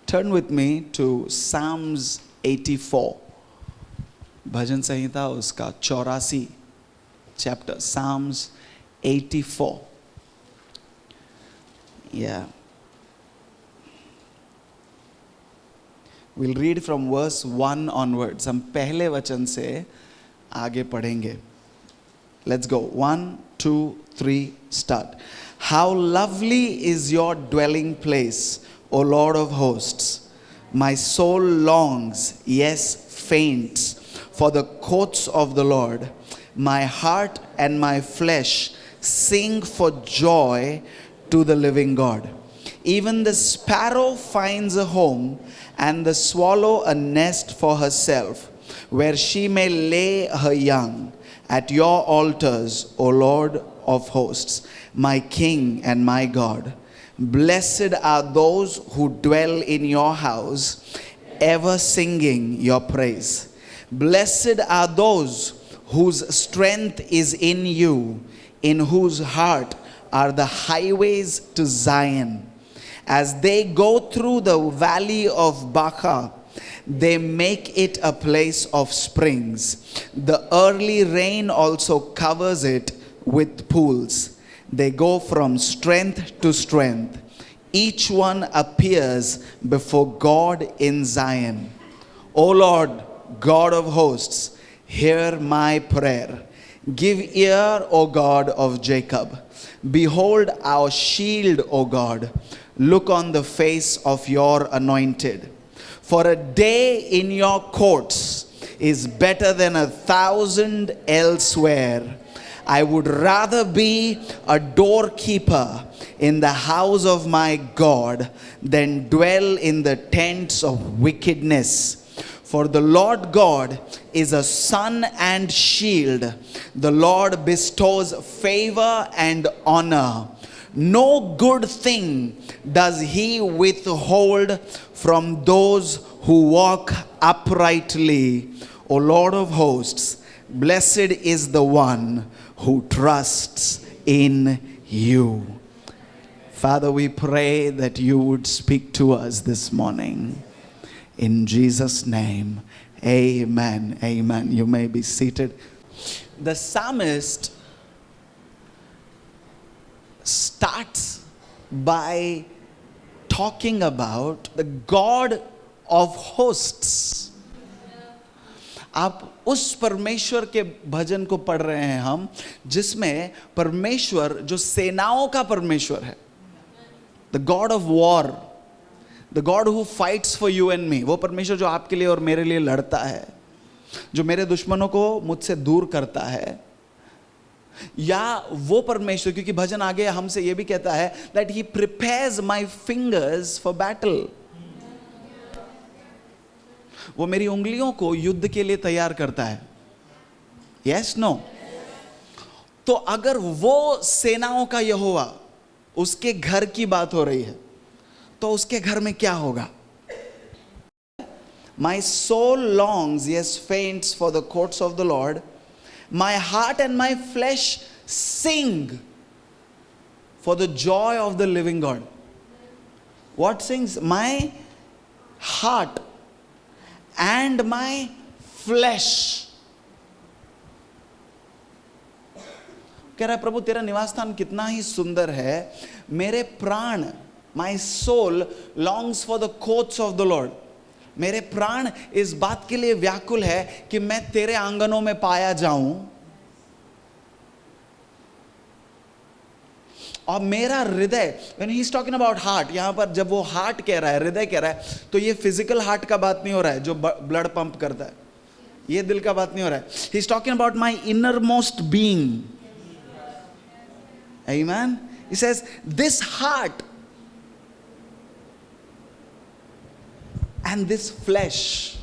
Turn with me to Psalms 84. भजन संहिता उसका 84 chapter, Psalms 84. Yeah. We'll read from verse 1 onwards. हम पहले वचन से आगे पढ़ेंगे. Let's go. 1, 2, 3, start. How lovely is your dwelling place, O Lord of hosts. My soul longs, yes, faints, for the courts of the Lord. My heart and my flesh sing for joy to the living God. Even the sparrow finds a home, and the swallow a nest for herself, where she may lay her young. At your altars, O Lord of hosts, my King and my God. Blessed are those who dwell in your house, ever singing your praise. Blessed are those whose strength is in you, in whose heart are the highways to Zion. As they go through the valley of Baca, they make it a place of springs. The early rain also covers it with pools. They go from strength to strength. Each one appears before God in Zion. O Lord, God of hosts, hear my prayer. Give ear, O God of Jacob. Behold our shield, O God. Look on the face of your anointed. For a day in your courts is better than 1,000 elsewhere. I would rather be a doorkeeper in the house of my God than dwell in the tents of wickedness. For the Lord God is a sun and shield. The Lord bestows favor and honor. No good thing does he withhold from those who walk uprightly. O Lord of hosts, blessed is the one who trusts in you. Father, we pray that you would speak to us this morning. In Jesus' name, amen. Amen. You may be seated. The psalmist starts by talking about the God of hosts. आप उस परमेश्वर के भजन को पढ़ रहे हैं हम, जिसमें परमेश्वर जो सेनाओं का परमेश्वर है, the God of war, the God who fights for you and me, वो परमेश्वर जो आपके लिए और मेरे लिए लड़ता है, जो मेरे दुश्मनों को मुझसे दूर करता है, या वो परमेश्वर, क्योंकि भजन आगे हमसे ये भी कहता है that he prepares my fingers for battle. वो मेरी उंगलियों को युद्ध के लिए तैयार करता है. Yes, no? तो अगर वो सेनाओं का यहोवा, उसके घर की बात हो रही है, तो उसके घर में क्या होगा? My soul longs, yes, faints for the courts of the Lord. My heart and my flesh sing for the joy of the living God. What sings? My heart and my flesh. कह रहा है प्रभु तेरा निवास स्थान कितना ही सुंदर है. मेरे प्राण, my soul longs for the courts of the Lord. मेरे प्राण इस बात के लिए व्याकुल है कि मैं तेरे आंगनों में पाया जाऊं. और मेरा हृदय, when he's talking about heart, यहां पर जब वो हार्ट कह रहा है, हृदय कह रहा है, तो ये फिजिकल हार्ट का बात नहीं हो रहा है जो ब्लड पंप करता है. ये दिल का बात नहीं हो रहा है. He's talking about my innermost being. Amen. He says, this heart and this flesh,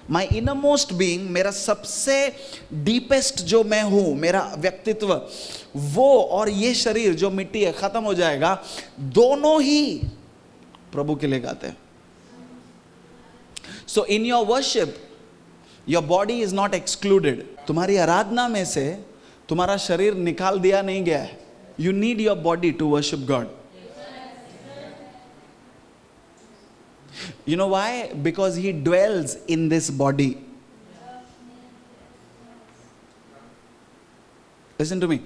my innermost being, मेरा सबसे डीपेस्ट जो मैं हूं, मेरा व्यक्तित्व, वो और ये शरीर जो मिट्टी है, खत्म हो जाएगा, दोनों ही प्रभु के लिए गाते हैं. So in your worship, your body is not excluded. तुम्हारी आराधना में से तुम्हारा शरीर निकाल दिया नहीं गया है. You need your body to worship God. You know why? Because he dwells in this body. Listen to me.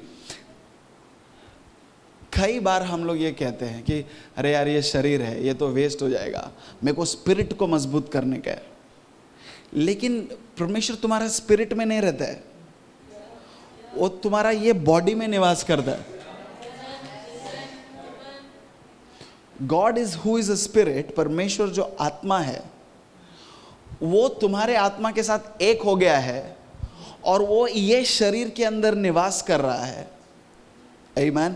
कई बार हम लोग ये कहते हैं कि अरे यार ये शरीर है, ये तो वेस्ट हो जाएगा, मेरे को स्पिरिट को मजबूत करने का है. लेकिन परमेश्वर तुम्हारा स्पिरिट में नहीं रहता है, वो तुम्हारा ये बॉडी में निवास करता है. God is who is a spirit. परमेश्वर जो आत्मा है वो तुम्हारे आत्मा के साथ एक हो गया है और वो ये शरीर के अंदर निवास कर रहा है. आमीन.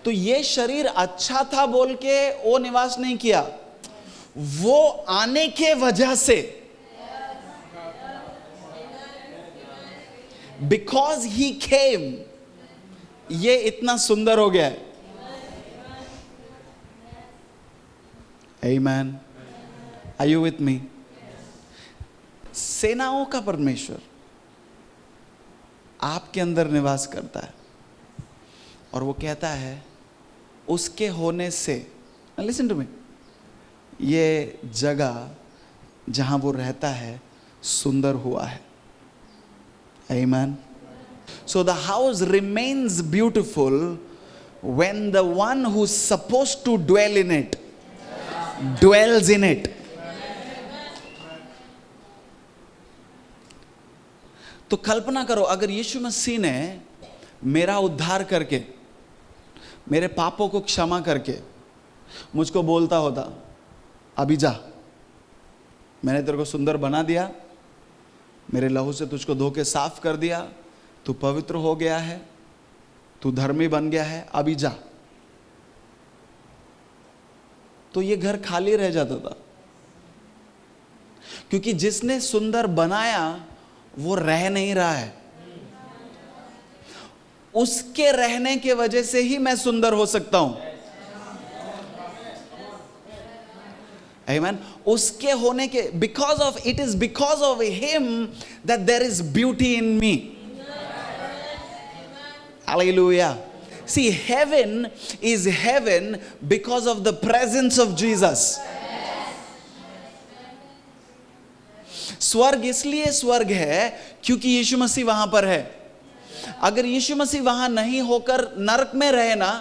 तो ये शरीर अच्छा था बोल के वो निवास नहीं किया, वो आने के वजह से, बिकॉज ही केम, ये इतना सुंदर हो गया है. आमीन. Are you with me? सेनाओं का परमेश्वर आपके अंदर निवास करता है और वो कहता है उसके होने से, लिसन टू मी, ये जगह जहां वो रहता है सुंदर हुआ है. आमीन. So the house remains beautiful when the one who's supposed to dwell in it dwells in it. तो कल्पना करो अगर यीशु मसीह ने मेरा उद्धार करके, मेरे पापों को क्षमा करके मुझको बोलता होता, अभी जा, मैंने तेरे को सुंदर बना दिया, मेरे लहू से तुझको धो के साफ कर दिया, तू पवित्र हो गया है, तू धर्मी बन गया है, अभी जा, तो ये घर खाली रह जाता था. क्योंकि जिसने सुंदर बनाया वो रह नहीं रहा है. उसके रहने के वजह से ही मैं सुंदर हो सकता हूं. आमीन. उसके होने के, because of, it is because of him that there is beauty in me. Hallelujah. See, heaven is heaven because of the presence of Jesus. स्वर्ग इसलिए स्वर्ग है क्योंकि यीशु मसीह वहां पर है. अगर यीशु मसीह वहां नहीं होकर नरक में रहे ना,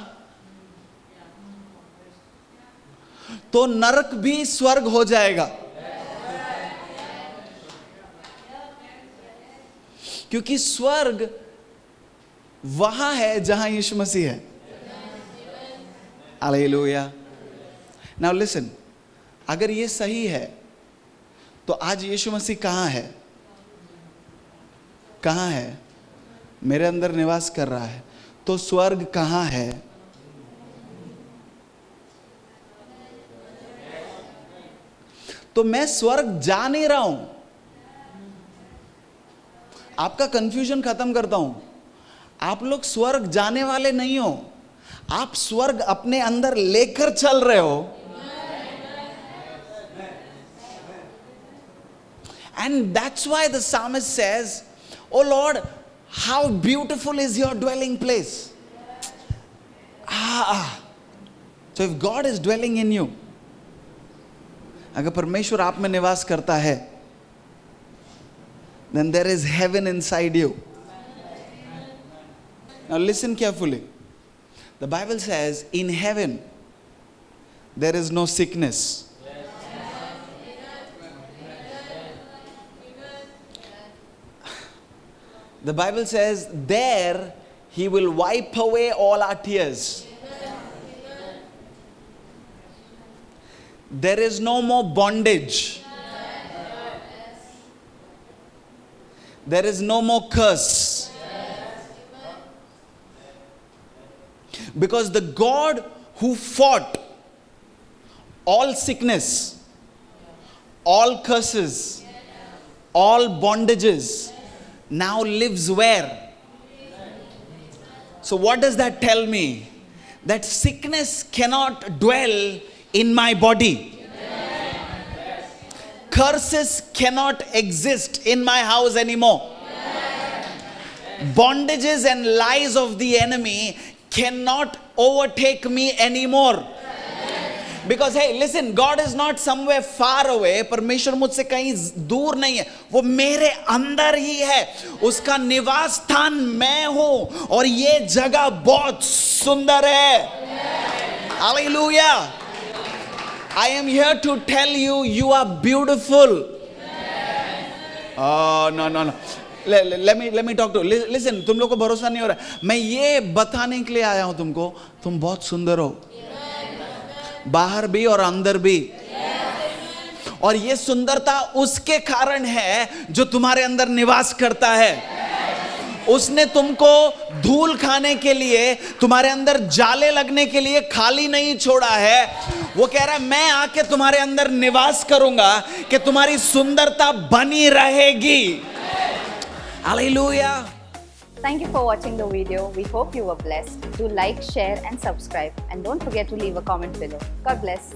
तो नरक भी स्वर्ग हो जाएगा. क्योंकि स्वर्ग वहां है जहां यीशु मसीह है. हालेलुया. नाउ लिसन, अगर ये सही है तो आज यीशु मसीह कहां है? कहां है? मेरे अंदर निवास कर रहा है. तो स्वर्ग कहां है? तो मैं स्वर्ग जा नहीं रहा हूं. आपका कंफ्यूजन खत्म करता हूं. आप लोग स्वर्ग जाने वाले नहीं हो, आप स्वर्ग अपने अंदर लेकर चल रहे हो. And that's why the psalmist says, "Oh Lord, how beautiful is your dwelling place." So if God is dwelling in you, अगर परमेश्वर आप में निवास करता है, then there is heaven inside you. Now listen carefully. The Bible says in heaven there is no sickness. The Bible says there he will wipe away all our tears. There is no more bondage. There is no more curse. Because the God who fought all sickness, all curses, all bondages, now lives where? So what does that tell me? That sickness cannot dwell in my body. Curses cannot exist in my house anymore. Bondages and lies of the enemy cannot overtake me anymore. Because hey, listen, God is not somewhere far away. परमेश्वर मुझसे कहीं दूर नहीं है, वो मेरे अंदर ही है. उसका निवास स्थान मैं हूं और ये जगह बहुत सुंदर है. Hallelujah. I am here to tell you, you are beautiful. Oh, no. Let me talk to you. Listen, तुम लोग को भरोसा नहीं हो रहा. मैं ये बताने के लिए आया हूं तुमको, तुम बहुत सुंदर हो. बाहर भी और अंदर भी. और ये सुंदरता उसके कारण है जो तुम्हारे अंदर निवास करता है. उसने तुमको धूल खाने के लिए, तुम्हारे अंदर जाले लगने के लिए खाली नहीं छोड़ा है. वो कह रहा है मैं आके तुम्हारे अंदर निवास करूंगा कि तुम्हारी सुंदरता बनी रहेगी. Hallelujah. Thank you for watching the video. We hope you were blessed. Do like, share and subscribe. And don't forget to leave a comment below. God bless.